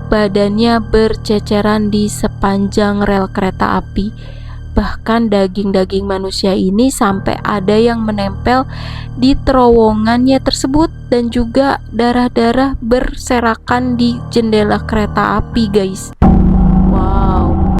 badannya berceceran di sepanjang rel kereta api. Bahkan daging-daging manusia ini sampai ada yang menempel di terowongannya tersebut, dan juga darah-darah berserakan di jendela kereta api, guys. Wow.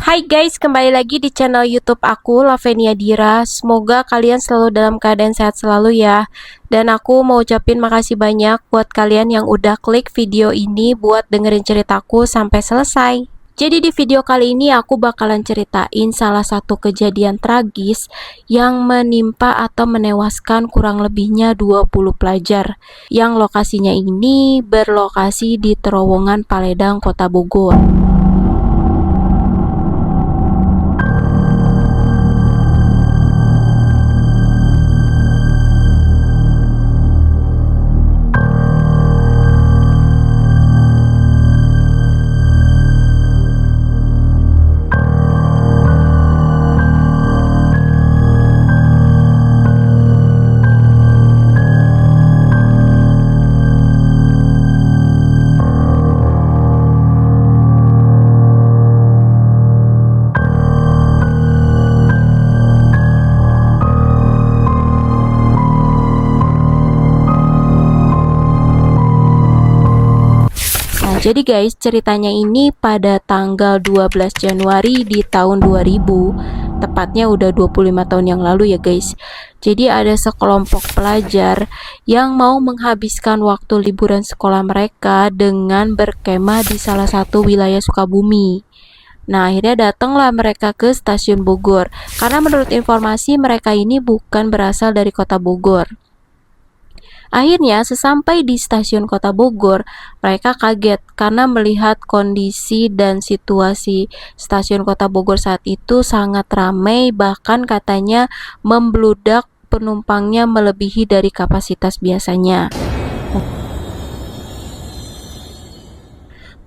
Hai guys, kembali lagi di channel YouTube aku, Lavenia Dira. Semoga kalian selalu dalam keadaan sehat selalu ya. Dan aku mau ucapin makasih banyak buat kalian yang udah klik video ini buat dengerin ceritaku sampai selesai. Jadi di video kali ini aku bakalan ceritain salah satu kejadian tragis yang menimpa atau menewaskan kurang lebihnya 20 pelajar. Yang lokasinya ini berlokasi di terowongan Paledang, Kota Bogor. Jadi guys, ceritanya ini pada tanggal 12 Januari di tahun 2000, tepatnya udah 25 tahun yang lalu ya guys. Jadi ada sekelompok pelajar yang mau menghabiskan waktu liburan sekolah mereka dengan berkemah di salah satu wilayah Sukabumi. Nah, akhirnya datanglah mereka ke stasiun Bogor, karena menurut informasi mereka ini bukan berasal dari kota Bogor. Akhirnya sesampai di stasiun Kota Bogor, mereka kaget karena melihat kondisi dan situasi stasiun Kota Bogor saat itu sangat ramai, bahkan katanya membludak, penumpangnya melebihi dari kapasitas biasanya.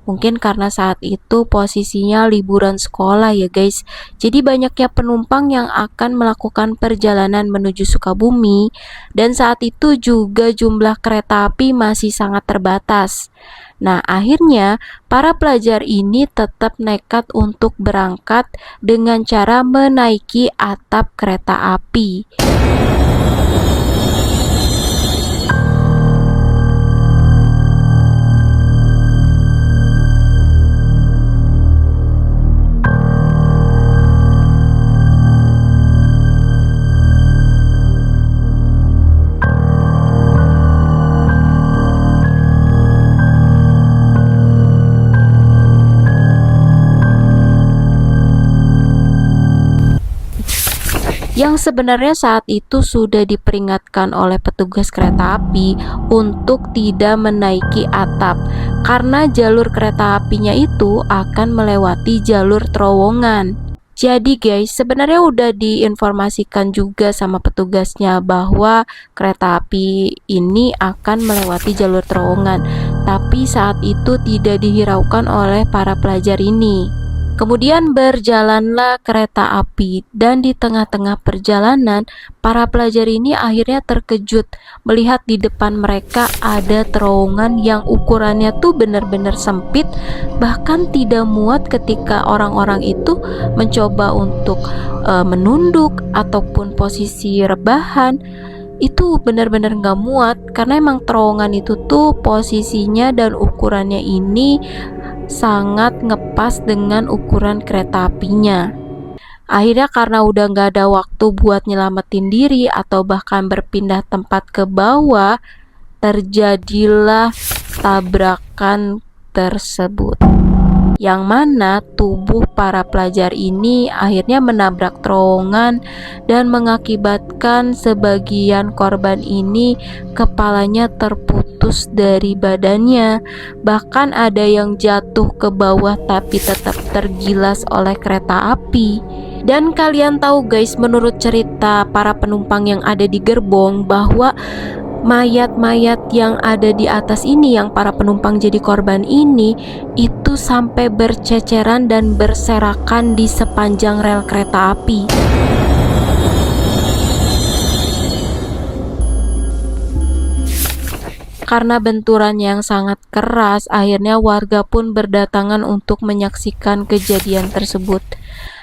Mungkin karena saat itu posisinya liburan sekolah ya guys. Jadi banyaknya penumpang yang akan melakukan perjalanan menuju Sukabumi, dan saat itu juga jumlah kereta api masih sangat terbatas. Nah, akhirnya para pelajar ini tetap nekat untuk berangkat dengan cara menaiki atap kereta api. Yang sebenarnya saat itu sudah diperingatkan oleh petugas kereta api untuk tidak menaiki atap, karena jalur kereta apinya itu akan melewati jalur terowongan. Jadi guys, sebenarnya udah diinformasikan juga sama petugasnya bahwa kereta api ini akan melewati jalur terowongan, tapi saat itu tidak dihiraukan oleh para pelajar ini. Kemudian berjalanlah kereta api, dan di tengah-tengah perjalanan para pelajar ini akhirnya terkejut melihat di depan mereka ada terowongan yang ukurannya tuh benar-benar sempit, bahkan tidak muat ketika orang-orang itu mencoba untuk menunduk ataupun posisi rebahan. Itu benar-benar nggak muat, karena emang terowongan itu tuh posisinya dan ukurannya ini sangat ngepas dengan ukuran kereta apinya. Akhirnya karena udah nggak ada waktu buat nyelamatin diri atau bahkan berpindah tempat ke bawah, terjadilah tabrakan tersebut, yang mana tubuh para pelajar ini akhirnya menabrak terowongan dan mengakibatkan sebagian korban ini kepalanya terputus dari badannya. Bahkan ada yang jatuh ke bawah tapi tetap tergilas oleh kereta api. Dan kalian tahu guys, menurut cerita para penumpang yang ada di gerbong, bahwa mayat-mayat yang ada di atas ini, yang para penumpang jadi korban ini, itu sampai berceceran dan berserakan di sepanjang rel kereta api. Karena benturan yang sangat keras, akhirnya warga pun berdatangan untuk menyaksikan kejadian tersebut.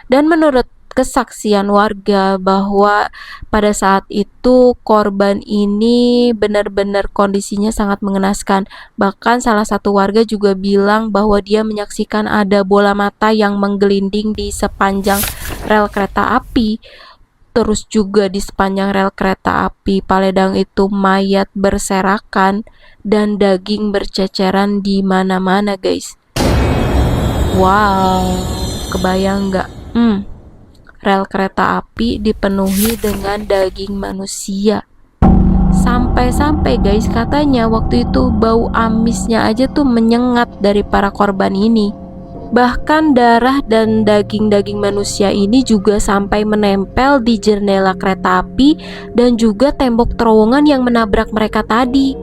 Dan menurut kesaksian warga, bahwa pada saat itu korban ini benar-benar kondisinya sangat mengenaskan. Bahkan salah satu warga juga bilang bahwa dia menyaksikan ada bola mata yang menggelinding di sepanjang rel kereta api. Terus juga di sepanjang rel kereta api Paledang itu mayat berserakan dan daging berceceran di mana-mana guys. Wow, kebayang nggak? Rel kereta api dipenuhi dengan daging manusia. Sampai-sampai guys, katanya waktu itu bau amisnya aja tuh menyengat dari para korban ini. Bahkan darah dan daging-daging manusia ini juga sampai menempel di jendela kereta api dan juga tembok terowongan yang menabrak mereka tadi.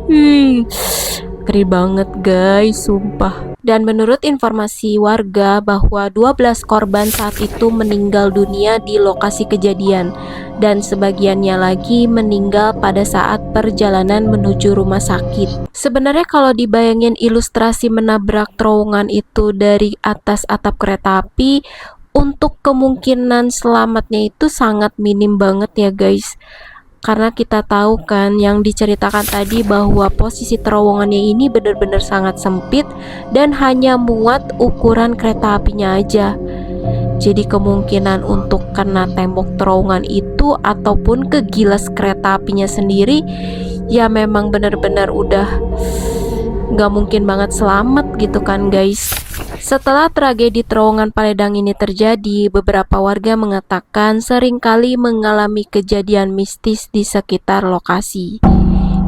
Ngeri banget guys, sumpah. Dan menurut informasi warga, bahwa 12 korban saat itu meninggal dunia di lokasi kejadian, dan sebagiannya lagi meninggal pada saat perjalanan menuju rumah sakit. Sebenarnya kalau dibayangin ilustrasi menabrak terowongan itu dari atas atap kereta api, untuk kemungkinan selamatnya itu sangat minim banget ya guys. Karena kita tahu kan yang diceritakan tadi, bahwa posisi terowongannya ini benar-benar sangat sempit dan hanya muat ukuran kereta apinya aja. Jadi kemungkinan untuk kena tembok terowongan itu ataupun ke gilas kereta apinya sendiri, ya memang benar-benar udah nggak mungkin banget selamat gitu kan guys. Setelah tragedi terowongan Paledang ini terjadi, beberapa warga mengatakan seringkali mengalami kejadian mistis di sekitar lokasi,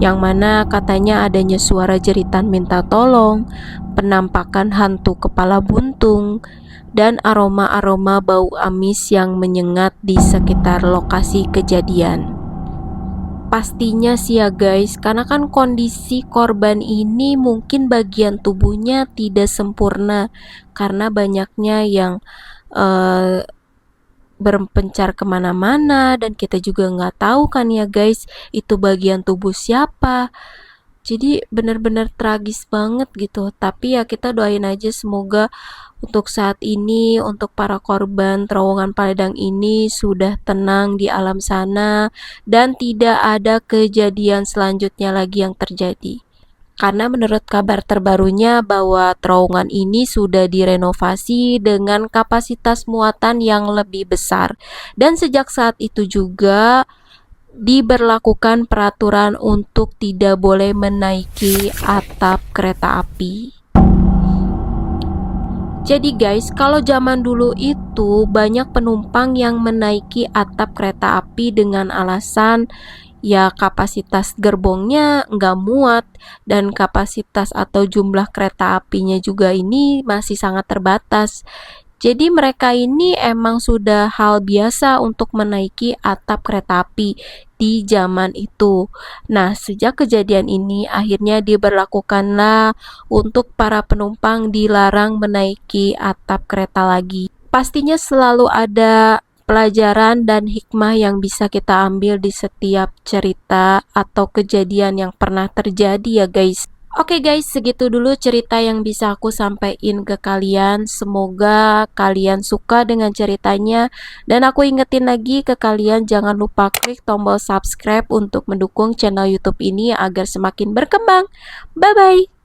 yang mana katanya adanya suara jeritan minta tolong, penampakan hantu kepala buntung, dan aroma-aroma bau amis yang menyengat di sekitar lokasi kejadian. Pastinya sih ya guys, karena kan kondisi korban ini mungkin bagian tubuhnya tidak sempurna karena banyaknya yang berpencar kemana-mana, dan kita juga nggak tahu kan ya guys, itu bagian tubuh siapa. Jadi benar-benar tragis banget gitu. Tapi ya kita doain aja semoga untuk saat ini, untuk para korban terowongan Paledang ini sudah tenang di alam sana dan tidak ada kejadian selanjutnya lagi yang terjadi. Karena menurut kabar terbarunya bahwa terowongan ini sudah direnovasi dengan kapasitas muatan yang lebih besar. Dan sejak saat itu juga diberlakukan peraturan untuk tidak boleh menaiki atap kereta api. Jadi guys, kalau zaman dulu itu banyak penumpang yang menaiki atap kereta api dengan alasan ya kapasitas gerbongnya nggak muat dan kapasitas atau jumlah kereta apinya juga ini masih sangat terbatas. Jadi mereka ini emang sudah hal biasa untuk menaiki atap kereta api di zaman itu. Nah, sejak kejadian ini akhirnya diberlakukanlah untuk para penumpang dilarang menaiki atap kereta lagi. Pastinya selalu ada pelajaran dan hikmah yang bisa kita ambil di setiap cerita atau kejadian yang pernah terjadi ya guys. Oke guys, segitu dulu cerita yang bisa aku sampaikan ke kalian. Semoga kalian suka dengan ceritanya. Dan aku ingetin lagi ke kalian, jangan lupa klik tombol subscribe untuk mendukung channel YouTube ini agar semakin berkembang. Bye-bye!